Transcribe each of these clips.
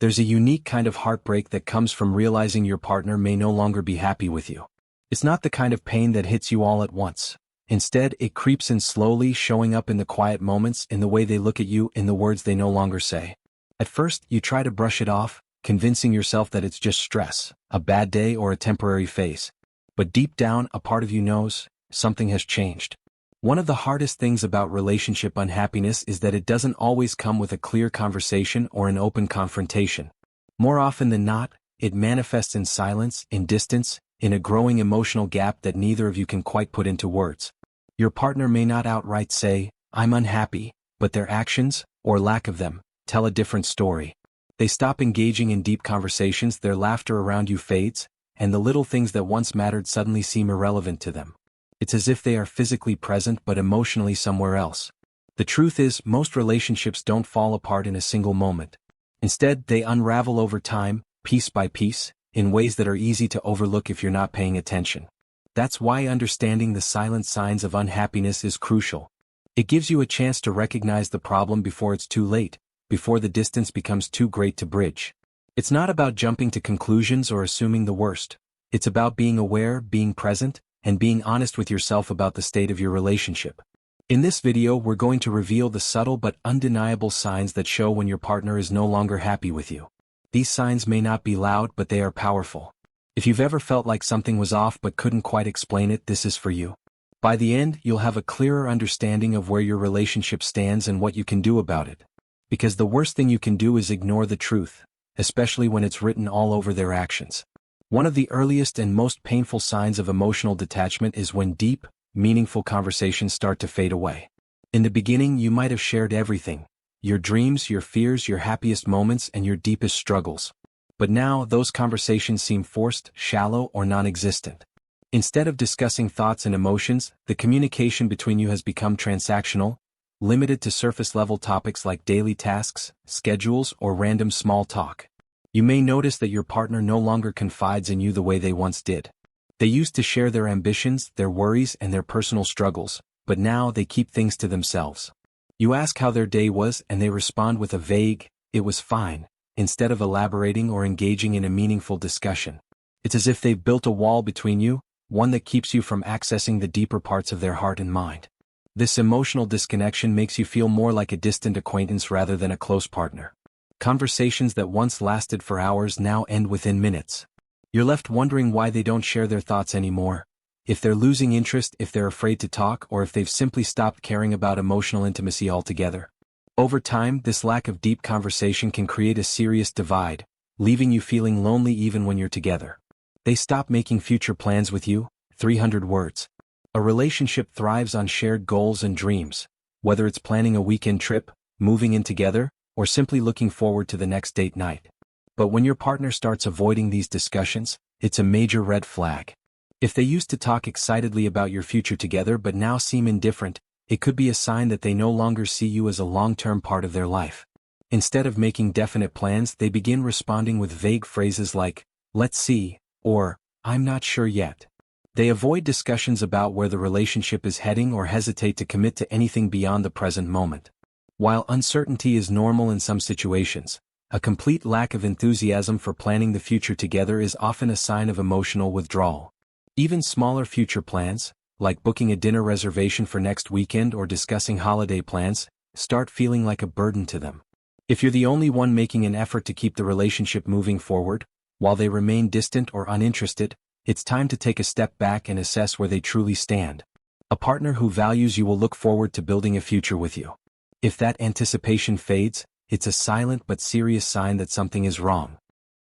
There's a unique kind of heartbreak that comes from realizing your partner may no longer be happy with you. It's not the kind of pain that hits you all at once. Instead, it creeps in slowly, showing up in the quiet moments, in the way they look at you, in the words they no longer say. At first, you try to brush it off, convincing yourself that it's just stress, a bad day, or a temporary phase. But deep down, a part of you knows something has changed. One of the hardest things about relationship unhappiness is that it doesn't always come with a clear conversation or an open confrontation. More often than not, it manifests in silence, in distance, in a growing emotional gap that neither of you can quite put into words. Your partner may not outright say, "I'm unhappy," but their actions, or lack of them, tell a different story. They stop engaging in deep conversations, their laughter around you fades, and the little things that once mattered suddenly seem irrelevant to them. It's as if they are physically present but emotionally somewhere else. The truth is, most relationships don't fall apart in a single moment. Instead, they unravel over time, piece by piece, in ways that are easy to overlook if you're not paying attention. That's why understanding the silent signs of unhappiness is crucial. It gives you a chance to recognize the problem before it's too late, before the distance becomes too great to bridge. It's not about jumping to conclusions or assuming the worst. It's about being aware, being present, and being honest with yourself about the state of your relationship. In this video, we're going to reveal the subtle but undeniable signs that show when your partner is no longer happy with you. These signs may not be loud, but they are powerful. If you've ever felt like something was off but couldn't quite explain it, this is for you. By the end, you'll have a clearer understanding of where your relationship stands and what you can do about it. Because the worst thing you can do is ignore the truth, especially when it's written all over their actions. One of the earliest and most painful signs of emotional detachment is when deep, meaningful conversations start to fade away. In the beginning, you might have shared everything: your dreams, your fears, your happiest moments, and your deepest struggles. But now, those conversations seem forced, shallow, or non-existent. Instead of discussing thoughts and emotions, the communication between you has become transactional, limited to surface-level topics like daily tasks, schedules, or random small talk. You may notice that your partner no longer confides in you the way they once did. They used to share their ambitions, their worries, and their personal struggles, but now they keep things to themselves. You ask how their day was, and they respond with a vague, "It was fine," instead of elaborating or engaging in a meaningful discussion. It's as if they've built a wall between you, one that keeps you from accessing the deeper parts of their heart and mind. This emotional disconnection makes you feel more like a distant acquaintance rather than a close partner. Conversations that once lasted for hours now end within minutes. You're left wondering why they don't share their thoughts anymore, if they're losing interest, if they're afraid to talk, or if they've simply stopped caring about emotional intimacy altogether. Over time, this lack of deep conversation can create a serious divide, leaving you feeling lonely even when you're together. They stop making future plans with you. 300 words. A relationship thrives on shared goals and dreams, whether it's planning a weekend trip, moving in together, or simply looking forward to the next date night. But when your partner starts avoiding these discussions, it's a major red flag. If they used to talk excitedly about your future together but now seem indifferent, it could be a sign that they no longer see you as a long-term part of their life. Instead of making definite plans, they begin responding with vague phrases like, "Let's see," or "I'm not sure yet." They avoid discussions about where the relationship is heading or hesitate to commit to anything beyond the present moment. While uncertainty is normal in some situations, a complete lack of enthusiasm for planning the future together is often a sign of emotional withdrawal. Even smaller future plans, like booking a dinner reservation for next weekend or discussing holiday plans, start feeling like a burden to them. If you're the only one making an effort to keep the relationship moving forward, while they remain distant or uninterested, it's time to take a step back and assess where they truly stand. A partner who values you will look forward to building a future with you. If that anticipation fades, it's a silent but serious sign that something is wrong.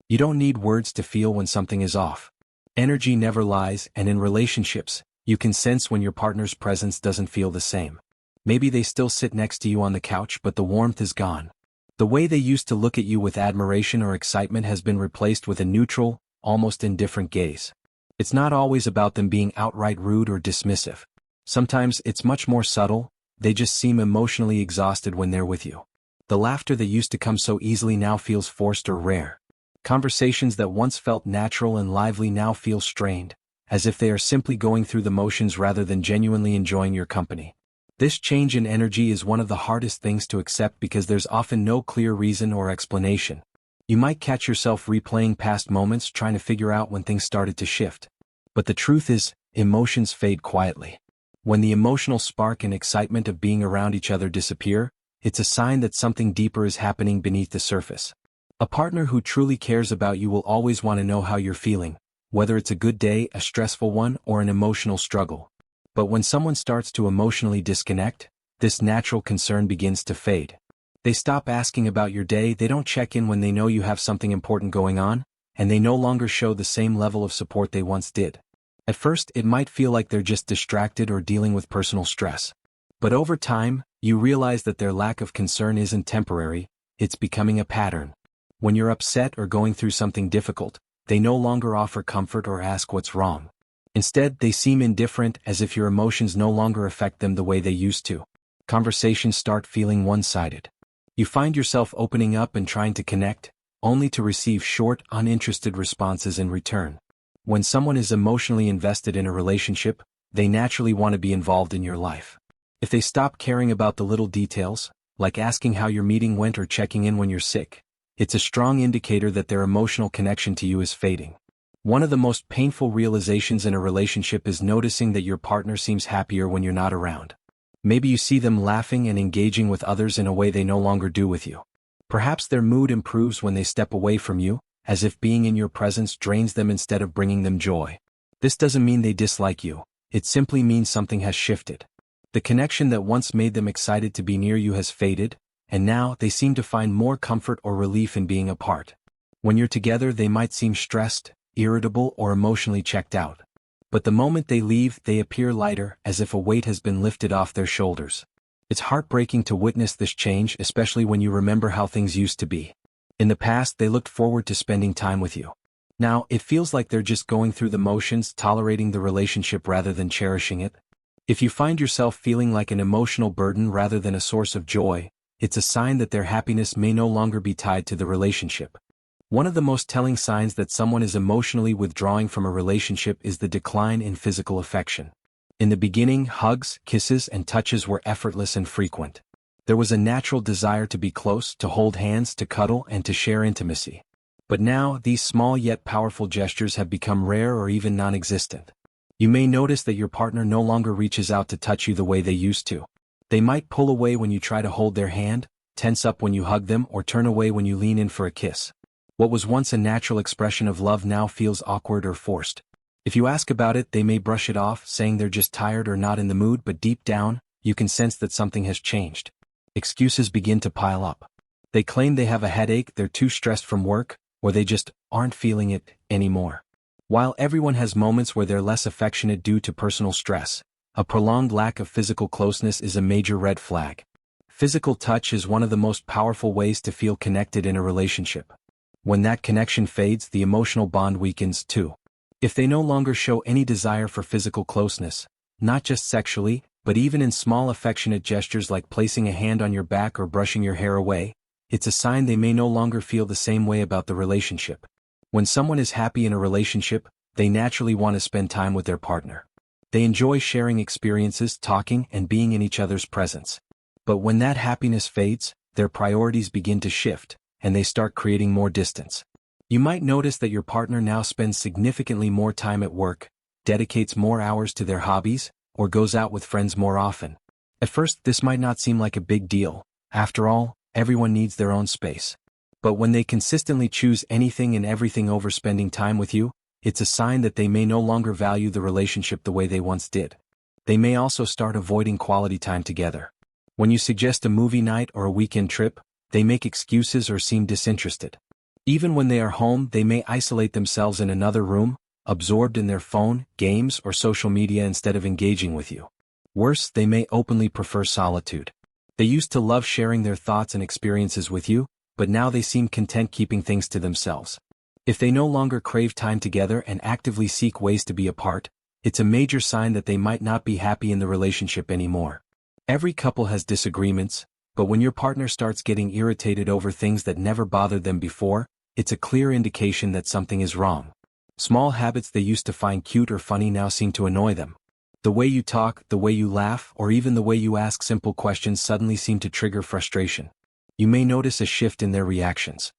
You don't need words to feel when something is off. Energy never lies, and in relationships, you can sense when your partner's presence doesn't feel the same. Maybe they still sit next to you on the couch, but the warmth is gone. The way they used to look at you with admiration or excitement has been replaced with a neutral, almost indifferent gaze. It's not always about them being outright rude or dismissive. Sometimes it's much more subtle. They just seem emotionally exhausted when they're with you. The laughter that used to come so easily now feels forced or rare. Conversations that once felt natural and lively now feel strained, as if they are simply going through the motions rather than genuinely enjoying your company. This change in energy is one of the hardest things to accept because there's often no clear reason or explanation. You might catch yourself replaying past moments trying to figure out when things started to shift. But the truth is, emotions fade quietly. When the emotional spark and excitement of being around each other disappear, it's a sign that something deeper is happening beneath the surface. A partner who truly cares about you will always want to know how you're feeling, whether it's a good day, a stressful one, or an emotional struggle. But when someone starts to emotionally disconnect, this natural concern begins to fade. They stop asking about your day, they don't check in when they know you have something important going on, and they no longer show the same level of support they once did. At first, it might feel like they're just distracted or dealing with personal stress. But over time, you realize that their lack of concern isn't temporary, it's becoming a pattern. When you're upset or going through something difficult, they no longer offer comfort or ask what's wrong. Instead, they seem indifferent, as if your emotions no longer affect them the way they used to. Conversations start feeling one-sided. You find yourself opening up and trying to connect, only to receive short, uninterested responses in return. When someone is emotionally invested in a relationship, they naturally want to be involved in your life. If they stop caring about the little details, like asking how your meeting went or checking in when you're sick, it's a strong indicator that their emotional connection to you is fading. One of the most painful realizations in a relationship is noticing that your partner seems happier when you're not around. Maybe you see them laughing and engaging with others in a way they no longer do with you. Perhaps their mood improves when they step away from you, as if being in your presence drains them instead of bringing them joy. This doesn't mean they dislike you, it simply means something has shifted. The connection that once made them excited to be near you has faded, and now they seem to find more comfort or relief in being apart. When you're together, they might seem stressed, irritable, or emotionally checked out. But the moment they leave, they appear lighter, as if a weight has been lifted off their shoulders. It's heartbreaking to witness this change, especially when you remember how things used to be. In the past, they looked forward to spending time with you. Now, it feels like they're just going through the motions, tolerating the relationship rather than cherishing it. If you find yourself feeling like an emotional burden rather than a source of joy, it's a sign that their happiness may no longer be tied to the relationship. One of the most telling signs that someone is emotionally withdrawing from a relationship is the decline in physical affection. In the beginning, hugs, kisses, and touches were effortless and frequent. There was a natural desire to be close, to hold hands, to cuddle, and to share intimacy. But now, these small yet powerful gestures have become rare or even non-existent. You may notice that your partner no longer reaches out to touch you the way they used to. They might pull away when you try to hold their hand, tense up when you hug them, or turn away when you lean in for a kiss. What was once a natural expression of love now feels awkward or forced. If you ask about it, they may brush it off, saying they're just tired or not in the mood, but deep down, you can sense that something has changed. Excuses begin to pile up. They claim they have a headache, they're too stressed from work, or they just aren't feeling it anymore. While everyone has moments where they're less affectionate due to personal stress, a prolonged lack of physical closeness is a major red flag. Physical touch is one of the most powerful ways to feel connected in a relationship. When that connection fades, the emotional bond weakens too. If they no longer show any desire for physical closeness, not just sexually, but even in small affectionate gestures like placing a hand on your back or brushing your hair away, it's a sign they may no longer feel the same way about the relationship. When someone is happy in a relationship, they naturally want to spend time with their partner. They enjoy sharing experiences, talking, and being in each other's presence. But when that happiness fades, their priorities begin to shift, and they start creating more distance. You might notice that your partner now spends significantly more time at work, dedicates more hours to their hobbies, or goes out with friends more often. At first, this might not seem like a big deal. After all, everyone needs their own space. But when they consistently choose anything and everything over spending time with you, it's a sign that they may no longer value the relationship the way they once did. They may also start avoiding quality time together. When you suggest a movie night or a weekend trip, they make excuses or seem disinterested. Even when they are home, they may isolate themselves in another room, absorbed in their phone, games, or social media instead of engaging with you. Worse, they may openly prefer solitude. They used to love sharing their thoughts and experiences with you, but now they seem content keeping things to themselves. If they no longer crave time together and actively seek ways to be apart, it's a major sign that they might not be happy in the relationship anymore. Every couple has disagreements, but when your partner starts getting irritated over things that never bothered them before, it's a clear indication that something is wrong. Small habits they used to find cute or funny now seem to annoy them. The way you talk, the way you laugh, or even the way you ask simple questions suddenly seem to trigger frustration. You may notice a shift in their reactions.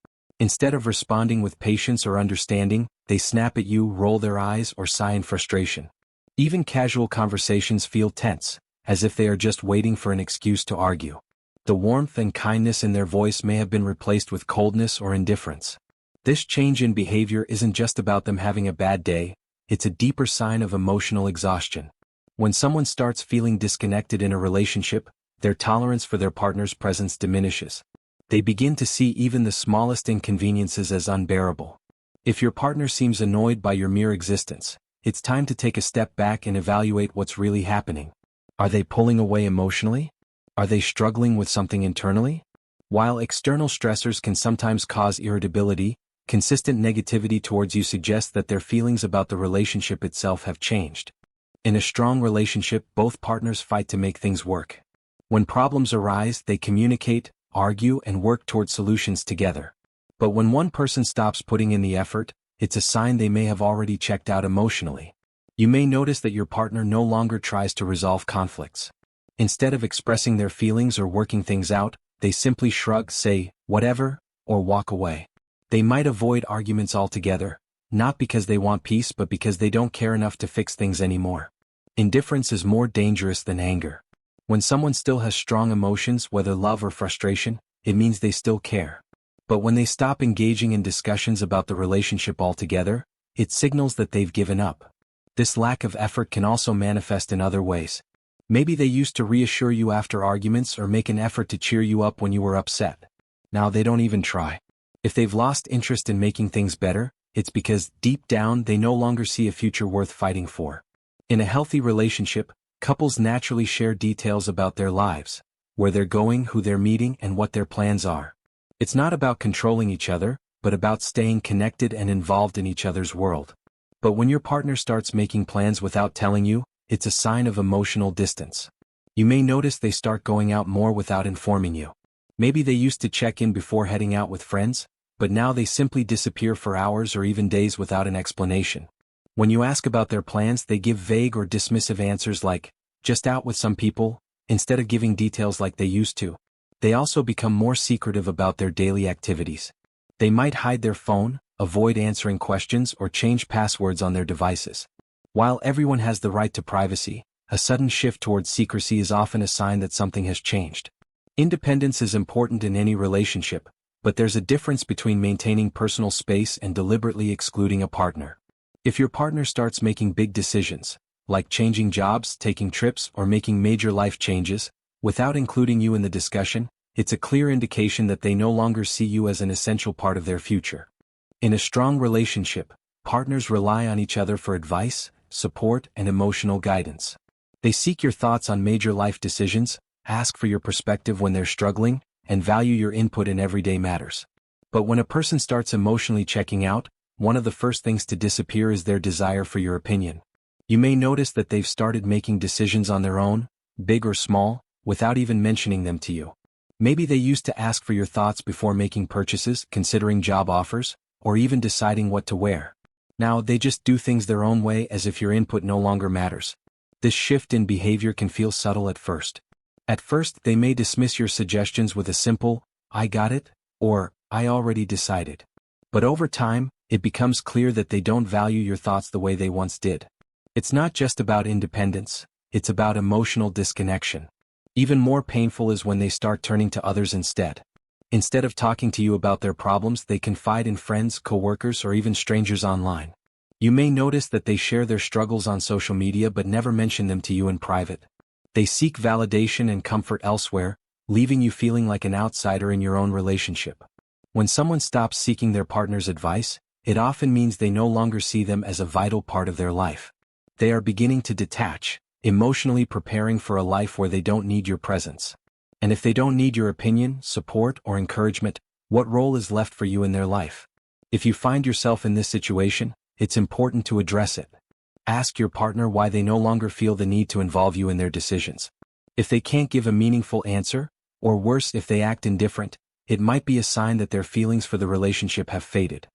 Instead of responding with patience or understanding, they snap at you, roll their eyes, or sigh in frustration. Even casual conversations feel tense, as if they are just waiting for an excuse to argue. The warmth and kindness in their voice may have been replaced with coldness or indifference. This change in behavior isn't just about them having a bad day, it's a deeper sign of emotional exhaustion. When someone starts feeling disconnected in a relationship, their tolerance for their partner's presence diminishes. They begin to see even the smallest inconveniences as unbearable. If your partner seems annoyed by your mere existence, it's time to take a step back and evaluate what's really happening. Are they pulling away emotionally? Are they struggling with something internally? While external stressors can sometimes cause irritability, consistent negativity towards you suggests that their feelings about the relationship itself have changed. In a strong relationship, both partners fight to make things work. When problems arise, they communicate, argue, and work toward solutions together. But when one person stops putting in the effort, it's a sign they may have already checked out emotionally. You may notice that your partner no longer tries to resolve conflicts. Instead of expressing their feelings or working things out, they simply shrug, say, "whatever," or walk away. They might avoid arguments altogether, not because they want peace but because they don't care enough to fix things anymore. Indifference is more dangerous than anger. When someone still has strong emotions, whether love or frustration, it means they still care. But when they stop engaging in discussions about the relationship altogether, it signals that they've given up. This lack of effort can also manifest in other ways. Maybe they used to reassure you after arguments or make an effort to cheer you up when you were upset. Now they don't even try. If they've lost interest in making things better, it's because, deep down, they no longer see a future worth fighting for. In a healthy relationship, couples naturally share details about their lives, where they're going, who they're meeting, and what their plans are. It's not about controlling each other, but about staying connected and involved in each other's world. But when your partner starts making plans without telling you, it's a sign of emotional distance. You may notice they start going out more without informing you. Maybe they used to check in before heading out with friends, but now they simply disappear for hours or even days without an explanation. When you ask about their plans, they give vague or dismissive answers like, "just out with some people," instead of giving details like they used to. They also become more secretive about their daily activities. They might hide their phone, avoid answering questions, or change passwords on their devices. While everyone has the right to privacy, a sudden shift towards secrecy is often a sign that something has changed. Independence is important in any relationship, but there's a difference between maintaining personal space and deliberately excluding a partner. If your partner starts making big decisions, like changing jobs, taking trips, or making major life changes, without including you in the discussion, it's a clear indication that they no longer see you as an essential part of their future. In a strong relationship, partners rely on each other for advice, support, and emotional guidance. They seek your thoughts on major life decisions, ask for your perspective when they're struggling, and value your input in everyday matters. But when a person starts emotionally checking out, one of the first things to disappear is their desire for your opinion. You may notice that they've started making decisions on their own, big or small, without even mentioning them to you. Maybe they used to ask for your thoughts before making purchases, considering job offers, or even deciding what to wear. Now they just do things their own way, as if your input no longer matters. This shift in behavior can feel subtle at first. At first, they may dismiss your suggestions with a simple, "I got it," or "I already decided." But over time, it becomes clear that they don't value your thoughts the way they once did. It's not just about independence, it's about emotional disconnection. Even more painful is when they start turning to others instead. Instead of talking to you about their problems, they confide in friends, coworkers, or even strangers online. You may notice that they share their struggles on social media but never mention them to you in private. They seek validation and comfort elsewhere, leaving you feeling like an outsider in your own relationship. When someone stops seeking their partner's advice, it often means they no longer see them as a vital part of their life. They are beginning to detach, emotionally preparing for a life where they don't need your presence. And if they don't need your opinion, support, or encouragement, what role is left for you in their life? If you find yourself in this situation, it's important to address it. Ask your partner why they no longer feel the need to involve you in their decisions. If they can't give a meaningful answer, or worse, if they act indifferent, it might be a sign that their feelings for the relationship have faded.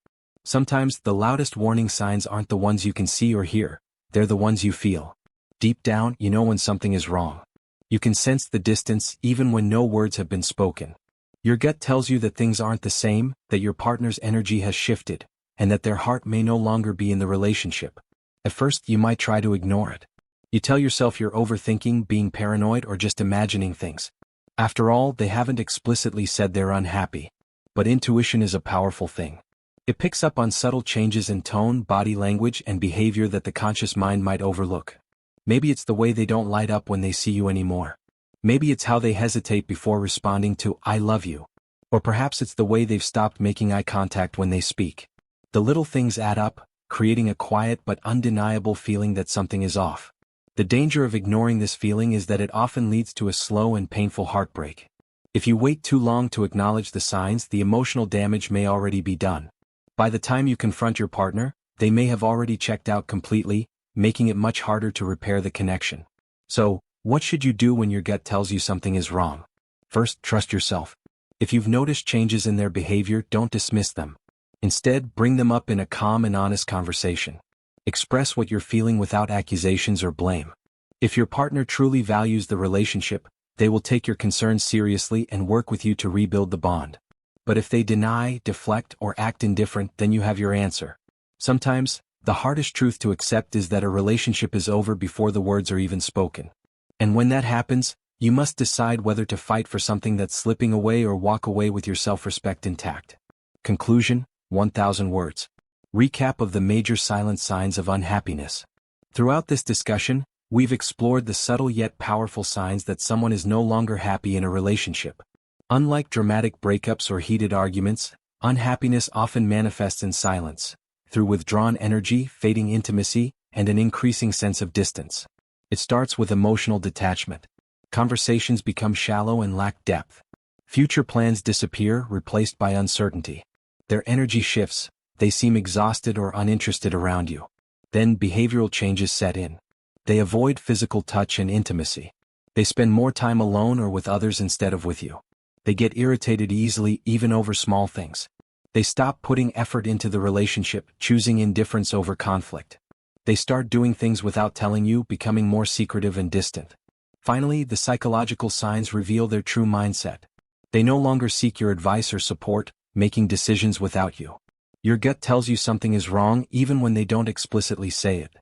Sometimes the loudest warning signs aren't the ones you can see or hear, they're the ones you feel. Deep down, you know when something is wrong. You can sense the distance even when no words have been spoken. Your gut tells you that things aren't the same, that your partner's energy has shifted, and that their heart may no longer be in the relationship. At first, you might try to ignore it. You tell yourself you're overthinking, being paranoid, or just imagining things. After all, they haven't explicitly said they're unhappy. But intuition is a powerful thing. It picks up on subtle changes in tone, body language, and behavior that the conscious mind might overlook. Maybe it's the way they don't light up when they see you anymore. Maybe it's how they hesitate before responding to "I love you." Or perhaps it's the way they've stopped making eye contact when they speak. The little things add up, creating a quiet but undeniable feeling that something is off. The danger of ignoring this feeling is that it often leads to a slow and painful heartbreak. If you wait too long to acknowledge the signs, the emotional damage may already be done. By the time you confront your partner, they may have already checked out completely, making it much harder to repair the connection. So, what should you do when your gut tells you something is wrong? First, trust yourself. If you've noticed changes in their behavior, don't dismiss them. Instead, bring them up in a calm and honest conversation. Express what you're feeling without accusations or blame. If your partner truly values the relationship, they will take your concerns seriously and work with you to rebuild the bond. But if they deny, deflect, or act indifferent, then you have your answer. Sometimes, the hardest truth to accept is that a relationship is over before the words are even spoken. And when that happens, you must decide whether to fight for something that's slipping away or walk away with your self-respect intact. Conclusion, 1,000 words. Recap of the major silent signs of unhappiness. Throughout this discussion, we've explored the subtle yet powerful signs that someone is no longer happy in a relationship. Unlike dramatic breakups or heated arguments, unhappiness often manifests in silence, through withdrawn energy, fading intimacy, and an increasing sense of distance. It starts with emotional detachment. Conversations become shallow and lack depth. Future plans disappear, replaced by uncertainty. Their energy shifts, they seem exhausted or uninterested around you. Then behavioral changes set in. They avoid physical touch and intimacy. They spend more time alone or with others instead of with you. They get irritated easily, even over small things. They stop putting effort into the relationship, choosing indifference over conflict. They start doing things without telling you, becoming more secretive and distant. Finally, the psychological signs reveal their true mindset. They no longer seek your advice or support, making decisions without you. Your gut tells you something is wrong even when they don't explicitly say it.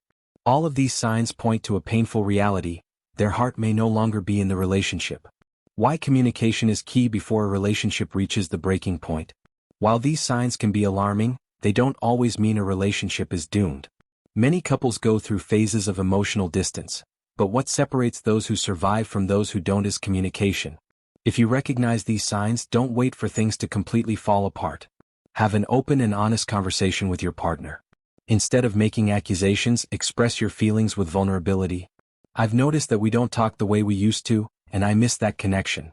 All of these signs point to a painful reality: their heart may no longer be in the relationship. Why communication is key before a relationship reaches the breaking point. While these signs can be alarming, they don't always mean a relationship is doomed. Many couples go through phases of emotional distance, but what separates those who survive from those who don't is communication. If you recognize these signs, don't wait for things to completely fall apart. Have an open and honest conversation with your partner. Instead of making accusations, express your feelings with vulnerability. I've noticed that we don't talk the way we used to, and I miss that connection.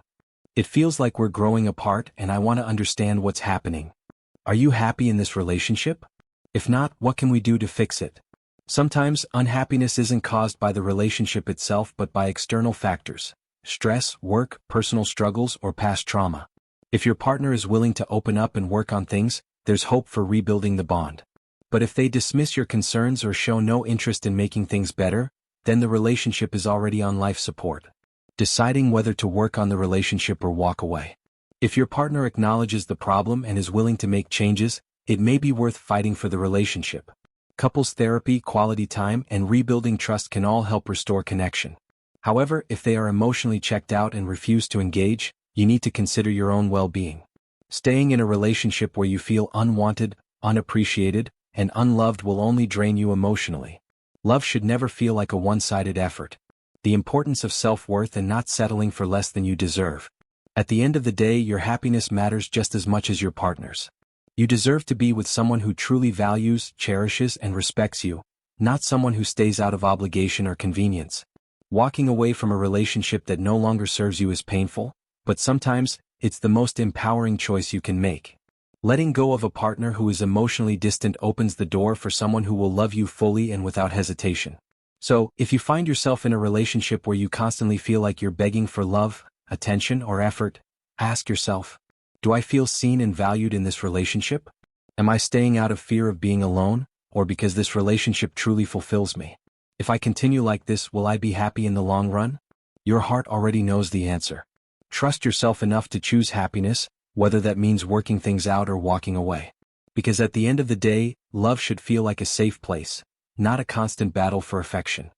It feels like we're growing apart, and I want to understand what's happening. Are you happy in this relationship? If not, what can we do to fix it? Sometimes, unhappiness isn't caused by the relationship itself but by external factors: stress, work, personal struggles, or past trauma. If your partner is willing to open up and work on things, there's hope for rebuilding the bond. But if they dismiss your concerns or show no interest in making things better, then the relationship is already on life support. Deciding whether to work on the relationship or walk away. If your partner acknowledges the problem and is willing to make changes, it may be worth fighting for the relationship. Couples therapy, quality time, and rebuilding trust can all help restore connection. However, if they are emotionally checked out and refuse to engage, you need to consider your own well-being. Staying in a relationship where you feel unwanted, unappreciated, and unloved will only drain you emotionally. Love should never feel like a one-sided effort. The importance of self-worth and not settling for less than you deserve. At the end of the day, your happiness matters just as much as your partner's. You deserve to be with someone who truly values, cherishes, and respects you, not someone who stays out of obligation or convenience. Walking away from a relationship that no longer serves you is painful, but sometimes, it's the most empowering choice you can make. Letting go of a partner who is emotionally distant opens the door for someone who will love you fully and without hesitation. So, if you find yourself in a relationship where you constantly feel like you're begging for love, attention, or effort, ask yourself, do I feel seen and valued in this relationship? Am I staying out of fear of being alone, or because this relationship truly fulfills me? If I continue like this, will I be happy in the long run? Your heart already knows the answer. Trust yourself enough to choose happiness, whether that means working things out or walking away. Because at the end of the day, love should feel like a safe place, not a constant battle for affection.